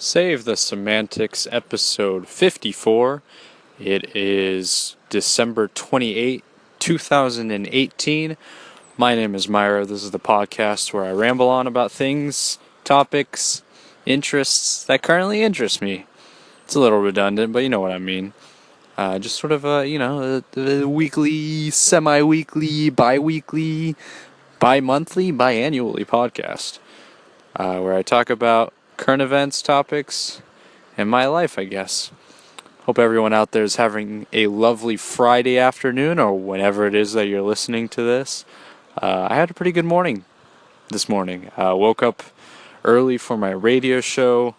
Save the Semantics, episode 54. It is December 28, 2018. My name is Myra. This is the podcast where I ramble on about things, topics, interests that currently interest me. It's a little redundant, but you know what I mean. Just sort of a weekly, semi-weekly, bi-weekly, bi-monthly, bi-annually podcast where I talk about current events, topics, and my life, I guess. Hope everyone out there is having a lovely Friday afternoon, or whenever it is that you're listening to this. I had a pretty good morning this morning. Woke up early for my radio show,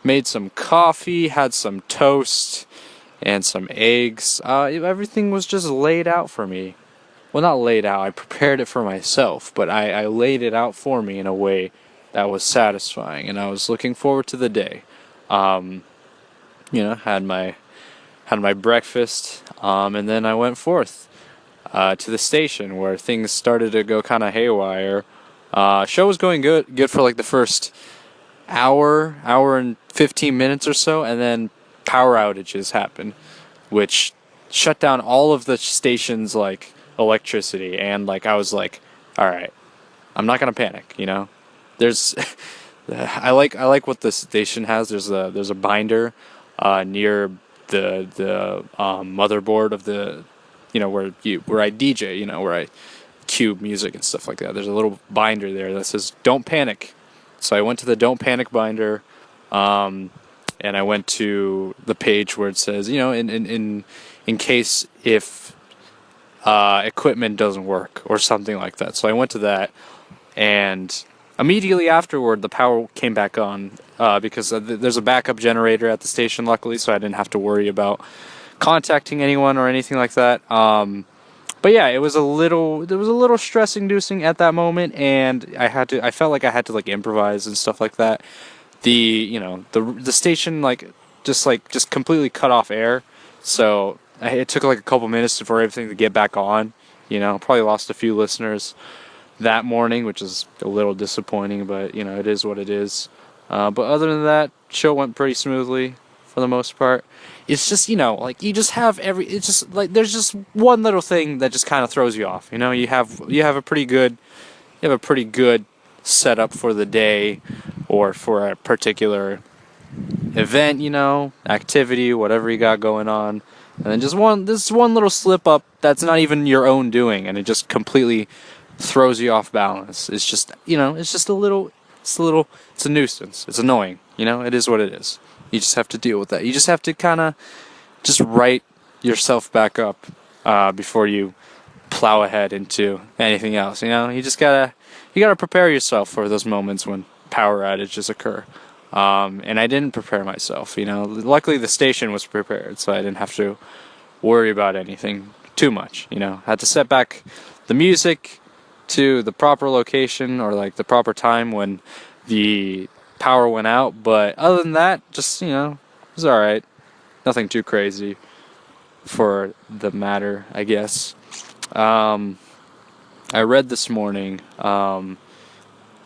made some coffee, had some toast, and some eggs. Everything was just laid out for me. Well, not laid out, I prepared it for myself, but I laid it out for me in a way that was satisfying, and I was looking forward to the day. Had my breakfast, and then I went forth to the station where things started to go kind of haywire. Show was going good for like the first hour and 15 minutes or so, and then power outages happened, which shut down all of the station's like electricity, and like I was like, all right, I'm not gonna panic, There's, I like what the station has. There's a binder near the motherboard of the, where I DJ, where I cue music and stuff like that. There's a little binder there that says "Don't Panic." So I went to the "Don't Panic" binder, and I went to the page where it says, in case if equipment doesn't work or something like that. So I went to that, and immediately afterward, the power came back on because there's a backup generator at the station, luckily, so I didn't have to worry about contacting anyone or anything like that. But yeah, it was a little stress-inducing at that moment, and I felt like I had to like improvise and stuff like that. The station just completely cut off air, so it took like a couple minutes for everything to get back on. Probably lost a few listeners that morning, which is a little disappointing, but it is what it is. But other than that, show went pretty smoothly for the most part. It's just you just have it's just like there's just one little thing that just kind of throws you off. You have a pretty good setup for the day or for a particular event, activity, whatever you got going on, and then just this one little slip up that's not even your own doing, and it just completely throws you off balance. It's just, it's a nuisance. It's annoying. It is what it is. You just have to deal with that. You just have to kind of just right yourself back up before you plow ahead into anything else. You gotta prepare yourself for those moments when power outages occur. And I didn't prepare myself. Luckily the station was prepared, so I didn't have to worry about anything too much. I had to set back the music to the proper location or like the proper time when the power went out, but other than that, just it was alright. Nothing too crazy for the matter, I guess. I read this morning on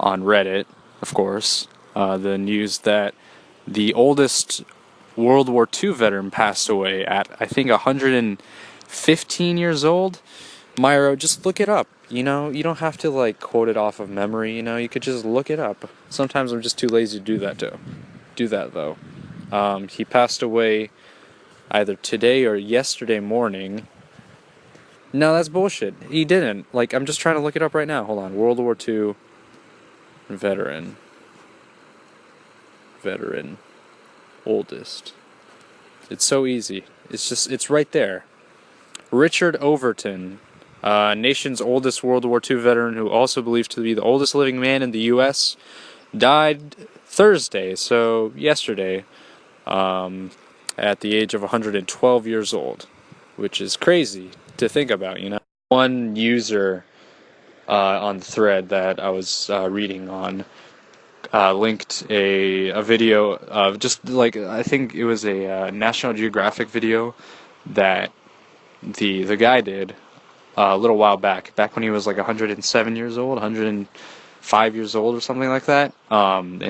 Reddit, of course, the news that the oldest World War II veteran passed away at, I think, 115 years old. Myro, just look it up. You don't have to like quote it off of memory. You could just look it up. Sometimes I'm just too lazy to do that though. He passed away either today or yesterday morning. No, that's bullshit. He didn't. Like, I'm just trying to look it up right now. Hold on. World War II veteran. Oldest. It's so easy. It's right there. Richard Overton. Nation's oldest World War II veteran, who also believed to be the oldest living man in the U.S., died Thursday, so yesterday, at the age of 112 years old, which is crazy to think about, One user on the thread that I was reading on linked a video of just like, I think it was a National Geographic video that the guy did a little while back when he was like 107 years old, 105 years old or something like that. And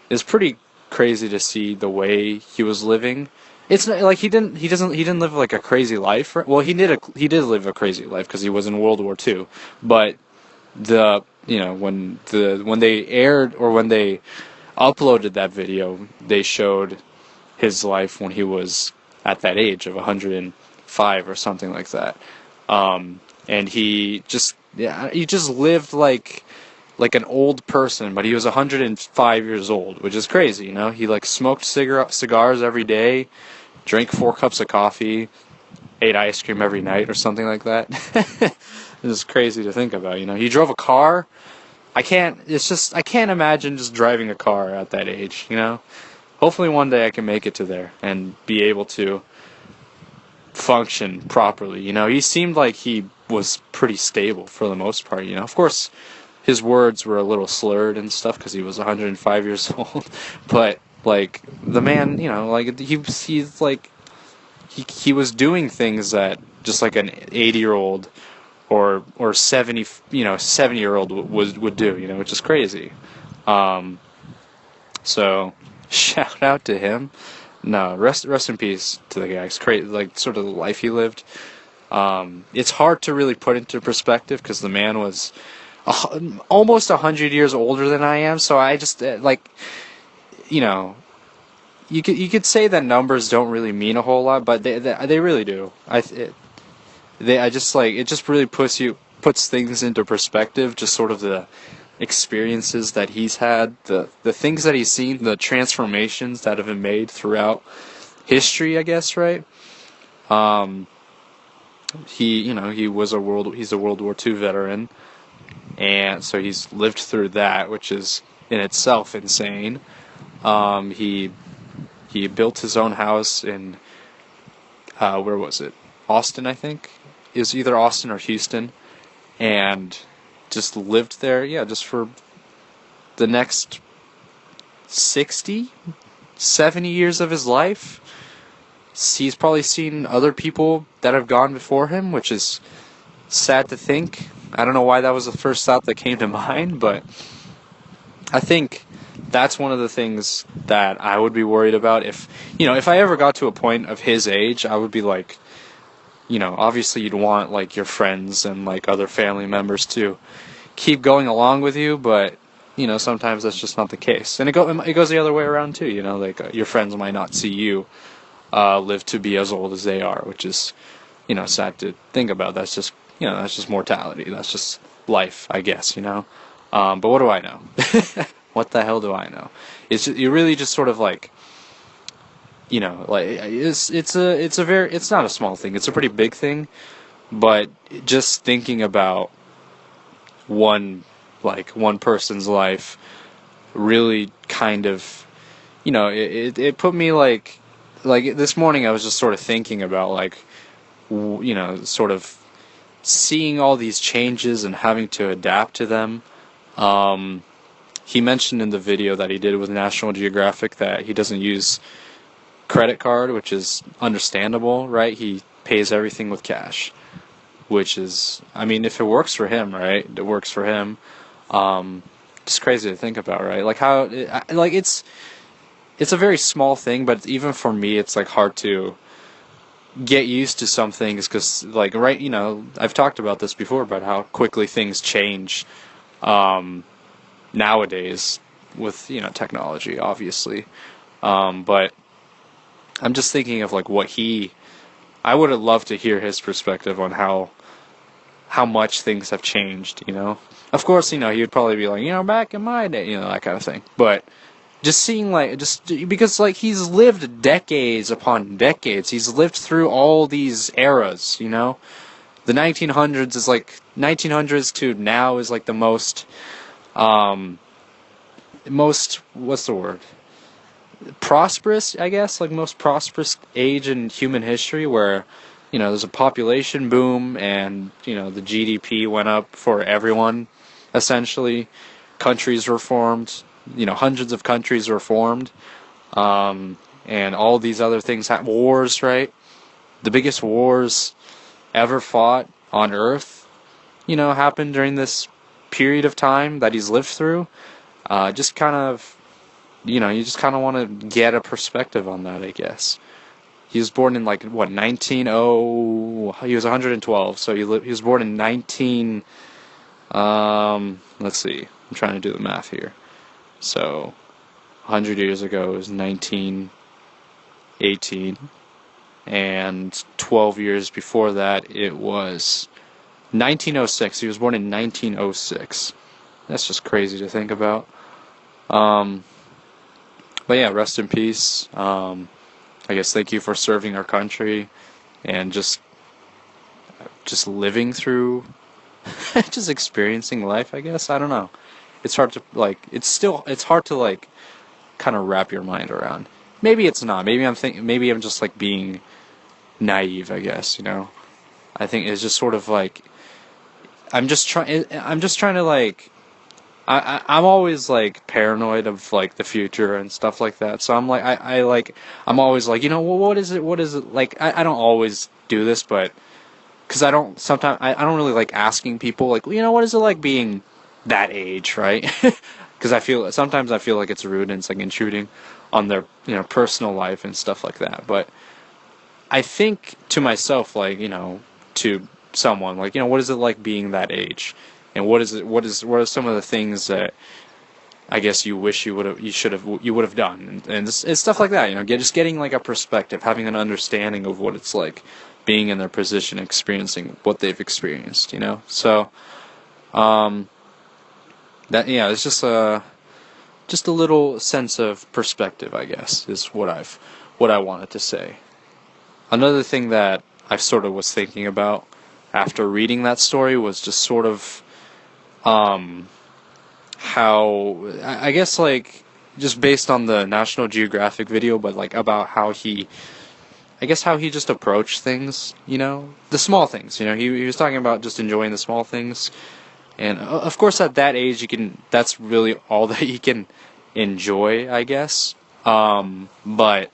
it's pretty crazy to see the way he was living. It's not like he didn't live like a crazy life. Well, he did live a crazy life because he was in World War II. But when they aired or when they uploaded that video, they showed his life when he was at that age of 105 or something like that. And he just lived like an old person, but he was 105 years old, which is crazy, you know? He like smoked cigars every day, drank 4 cups of coffee, ate ice cream every night or something like that. It's crazy to think about, you know? He drove a car. I can't imagine just driving a car at that age, you know? Hopefully one day I can make it to there and be able to function properly, you know? He seemed like he was pretty stable for the most part, you know? Of course, his words were a little slurred and stuff because he was 105 years old, but like the man, you know, like he's like he was doing things that just like an 80-year-old or 70-year-old would do, you know, which is crazy. So shout out to him. No, rest in peace to the guy. It's crazy, like sort of the life he lived. It's hard to really put into perspective because the man was almost 100 years older than I am. So I just like, you know, you could say that numbers don't really mean a whole lot, but they really do. I just like it just really puts things into perspective. Just sort of the experiences that he's had, the things that he's seen, the transformations that have been made throughout history, I guess, right? He's a World War II veteran, and so he's lived through that, which is in itself insane. He built his own house in where was it? Austin, I think. It was either Austin or Houston, and just lived there, yeah, just for the next 60, 70 years of his life. He's probably seen other people that have gone before him, which is sad to think. I don't know why that was the first thought that came to mind, but I think that's one of the things that I would be worried about if I ever got to a point of his age. I would be like, obviously you'd want like your friends and like other family members to keep going along with you, but sometimes that's just not the case. And it goes the other way around too, like your friends might not see you live to be as old as they are, which is sad to think about. That's just mortality. That's just life, I guess, but what do I know? What the hell do I know? You really just sort of like, like it's not a small thing. It's a pretty big thing, but just thinking about one person's life really kind of, it put me like this morning I was just sort of thinking about like, sort of seeing all these changes and having to adapt to them. He mentioned in the video that he did with National Geographic that he doesn't use credit card, which is understandable, right? He pays everything with cash, which is, I mean, if it works for him, right? It works for him. Just crazy to think about, right? Like how, like it's a very small thing, but even for me, it's like hard to get used to some things because, like, right, I've talked about this before about how quickly things change nowadays with technology, obviously. But I'm just thinking of like I would have loved to hear his perspective on how much things have changed, Of course, he would probably be like, back in my day, that kind of thing. But just seeing because like he's lived decades upon decades. He's lived through all these eras, The 1900s is like 1900s to now is like the most what's the word? Prosperous, I guess, like most prosperous age in human history where, there's a population boom and, the GDP went up for everyone, essentially. Countries were formed, hundreds of countries were formed, and all these other things, wars, right? The biggest wars ever fought on Earth, happened during this period of time that he's lived through. Just kind of you just kind of want to get a perspective on that, I guess. He was born in like what 19 he was 112, so he was born in 19 let's see. I'm trying to do the math here. So 100 years ago was 1918, and 12 years before that it was 1906. He was born in 1906. That's just crazy to think about. But yeah, rest in peace. I guess thank you for serving our country and just living through, just experiencing life, I guess. I don't know. It's hard to it's hard to like kind of wrap your mind around. Maybe it's not. Maybe I'm just like being naive, I guess, I think it's just sort of like I'm just trying to like I'm always like paranoid of like the future and stuff like that. So I'm like I'm always like, well, what is it like I don't always do this, but because I don't really like asking people like, what is it like being that age, right? Because sometimes I feel like it's rude and it's like intruding on their personal life and stuff like that. But I think to myself, like, to someone like, what is it like being that age? And what are some of the things that I guess you wish you would have done, and it's stuff like that, just getting like a perspective, having an understanding of what it's like being in their position, experiencing what they've experienced, So, it's just a little sense of perspective, I guess, is what I wanted to say. Another thing that I sort of was thinking about after reading that story was just sort of how I guess like just based on the National Geographic video, but like about how he just approached things, the small things, he was talking about just enjoying the small things, and of course at that age that's really all that you can enjoy, I guess, but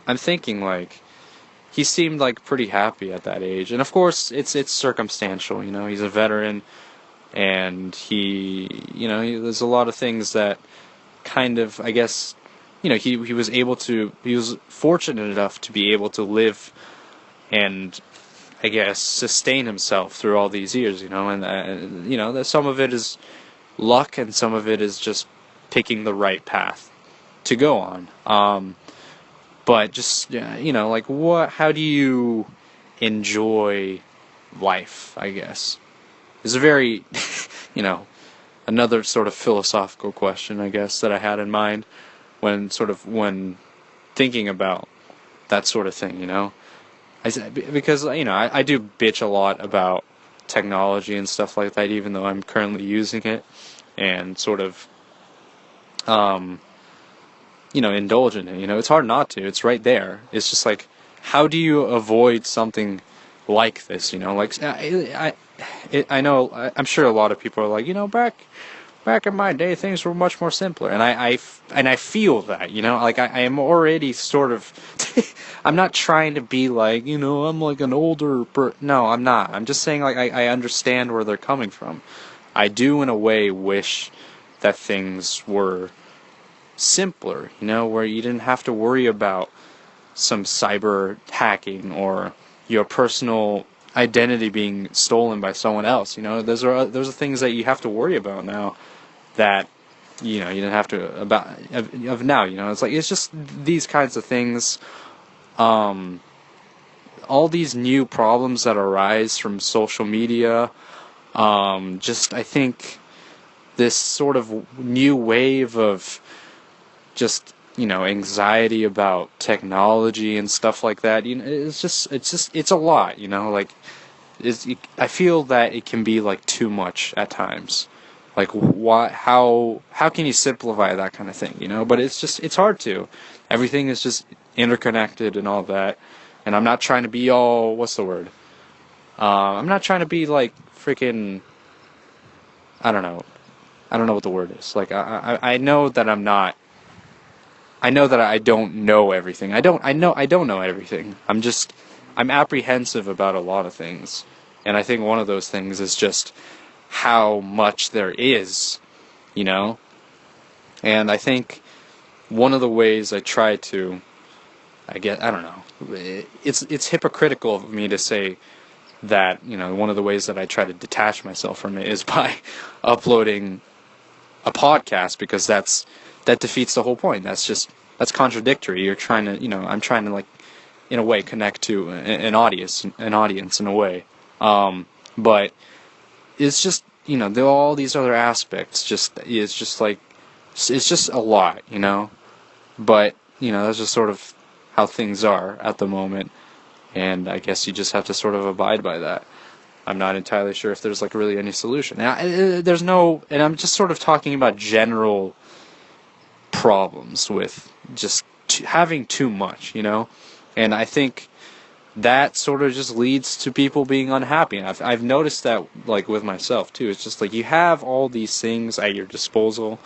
I'm thinking like he seemed like pretty happy at that age, and of course it's circumstantial, he's a veteran. And there's a lot of things that kind of, I guess, he was fortunate enough to be able to live and, I guess, sustain himself through all these years, and, that some of it is luck and some of it is just picking the right path to go on. But just, like how do you enjoy life, I guess? It's a very, another sort of philosophical question, I guess, that I had in mind when thinking about that sort of thing, because, I do bitch a lot about technology and stuff like that, even though I'm currently using it and sort of, indulge in it, it's hard not to, it's right there. It's just like, how do you avoid something like this, like, I know, I'm sure a lot of people are like, back in my day, things were much more simpler, and I feel that, like I am already sort of, I'm not trying to be like, I'm like an older, no, I'm not. I'm just saying like I understand where they're coming from. I do in a way wish that things were simpler, where you didn't have to worry about some cyber hacking or your personal identity being stolen by someone else. Those are things that you have to worry about now that you didn't have to of now. It's like it's just these kinds of things. All these new problems that arise from social media. Just I think this sort of new wave of just anxiety about technology and stuff like that. It's a lot. Like I feel that it can be like too much at times. Like how can you simplify that kind of thing? But it's hard to. Everything is just interconnected and all that. And I'm not trying to be all what's the word? I'm not trying to be like freaking. I don't know what the word is. Like I know that I'm not. I know that I don't know everything. I don't know everything. I'm apprehensive about a lot of things. And I think one of those things is just how much there is, And I think one of the ways I try to, I don't know, it's hypocritical of me to say that, one of the ways that I try to detach myself from it is by uploading a podcast, because that defeats the whole point. That's contradictory. You're trying to, I'm trying to, like, in a way, connect to an audience in a way. But it's just, there are all these other aspects. It's just a lot, But, that's just sort of how things are at the moment. And I guess you just have to sort of abide by that. I'm not entirely sure if there's, like, really any solution. Now, and I'm just sort of talking about general problems with just having too much, And I think that sort of just leads to people being unhappy. And I've noticed that, like, with myself too. It's just like you have all these things at your disposal.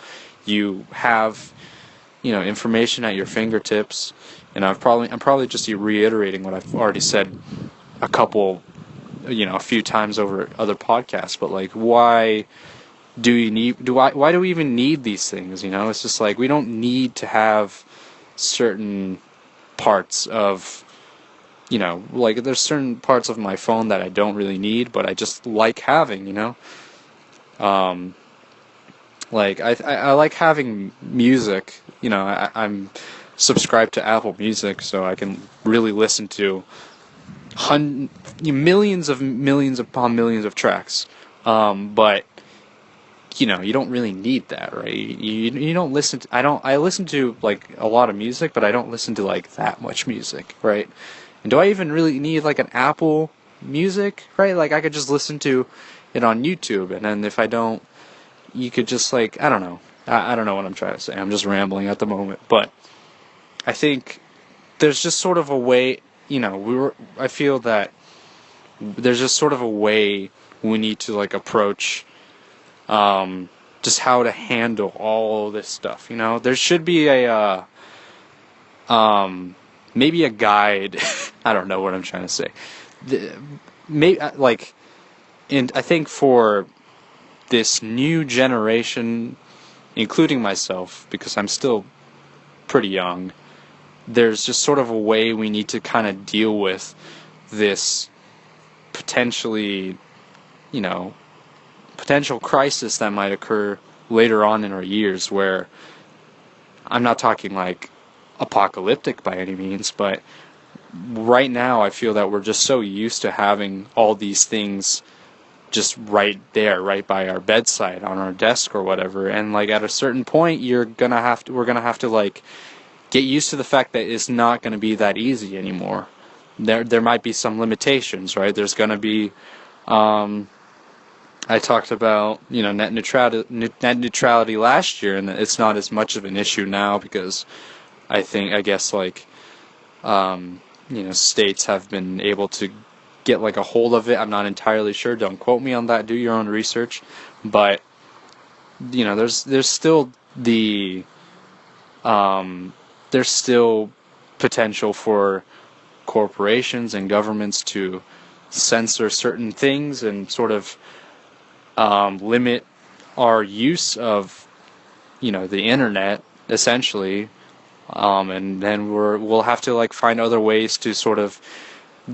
You have, information at your fingertips. And I'm probably just reiterating what I've already said a few times over other podcasts. But, like, why do we even need these things? It's just like we don't need to have certain parts of, like, there's certain parts of my phone that I don't really need, but I just like having, like, I like having music, I'm subscribed to Apple Music, so I can really listen to millions upon millions of tracks, but, you don't really need that, right? You don't listen to, I listen to, like, a lot of music, but I don't listen to, like, that much music, right? And do I even really need, like, an Apple Music, right? Like, I could just listen to it on YouTube, and then if I don't, you could just, like, I don't know. I don't know what I'm trying to say. I'm just rambling at the moment. But I think there's just sort of a way, I feel that there's just sort of a way we need to, like, approach just how to handle all this stuff, There should be maybe a guide. I don't know what I'm trying to say. And I think for this new generation, including myself, because I'm still pretty young, there's just sort of a way we need to kind of deal with this potentially, potential crisis that might occur later on in our years, where I'm not talking, like, apocalyptic by any means, but right now I feel that we're just so used to having all these things just right there, right by our bedside, on our desk or whatever, and, like, at a certain point we're gonna have to like get used to the fact that it's not gonna be that easy anymore. There might be some limitations, right? There's gonna be I talked about, net neutrality last year, and it's not as much of an issue now because I guess like states have been able to get, like, a hold of it. I'm not entirely sure. Don't quote me on that. Do your own research. But there's still there's still potential for corporations and governments to censor certain things and sort of limit our use of the internet, essentially, and then we'll have to, like, find other ways to sort of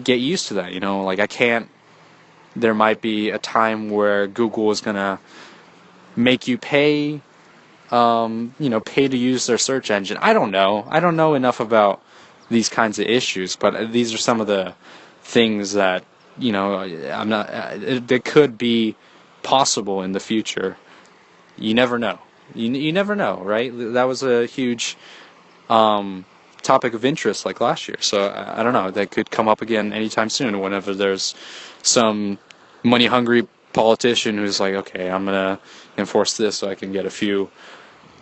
get used to that. Like, there might be a time where Google is gonna make you pay to use their search engine. I don't know enough about these kinds of issues, but these are some of the things that I'm not that could be possible in the future. You never know. You never know, right? That was a huge topic of interest, like, last year. So I don't know. That could come up again anytime soon. Whenever there's some money-hungry politician who's like, okay, I'm gonna enforce this so I can get a few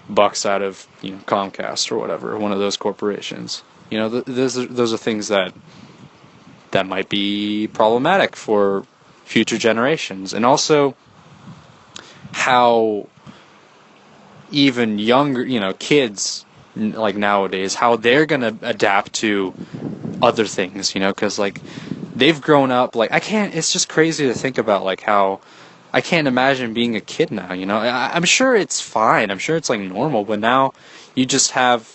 bucks out of Comcast or whatever, one of those corporations. Those are things that might be problematic for future generations, and also how even younger, kids, like, nowadays, how they're gonna adapt to other things, because, like, they've grown up, like, it's just crazy to think about, like, how I can't imagine being a kid now, you know. I'm sure it's fine. I'm sure it's like normal, but now you just have,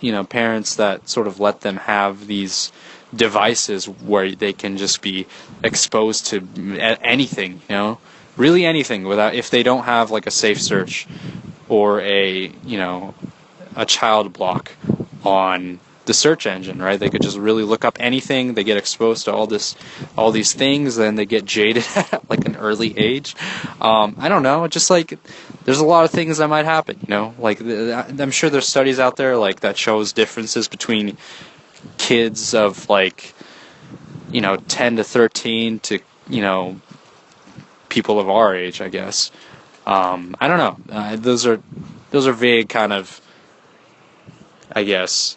you know, parents that sort of let them have these devices where they can just be exposed to anything, you know, really anything, without, if they don't have like a safe search or a, you know, a child block on the search engine, right? They could just really look up anything. They get exposed to all these things, then they get jaded at like an early age. I don't know. Just like there's a lot of things that might happen, you know. Like I'm sure there's studies out there like that shows differences between kids of like, you know, 10 to 13 to, you know, people of our age, I guess. I don't know. Those are vague kind of, I guess,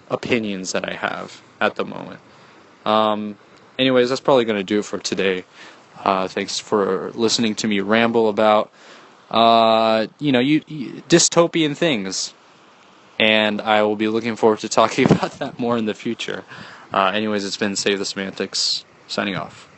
opinions that I have at the moment. Anyways, that's probably going to do it for today. Thanks for listening to me ramble about, you know, dystopian things. And I will be looking forward to talking about that more in the future. Anyways, it's been Save the Semantics, signing off.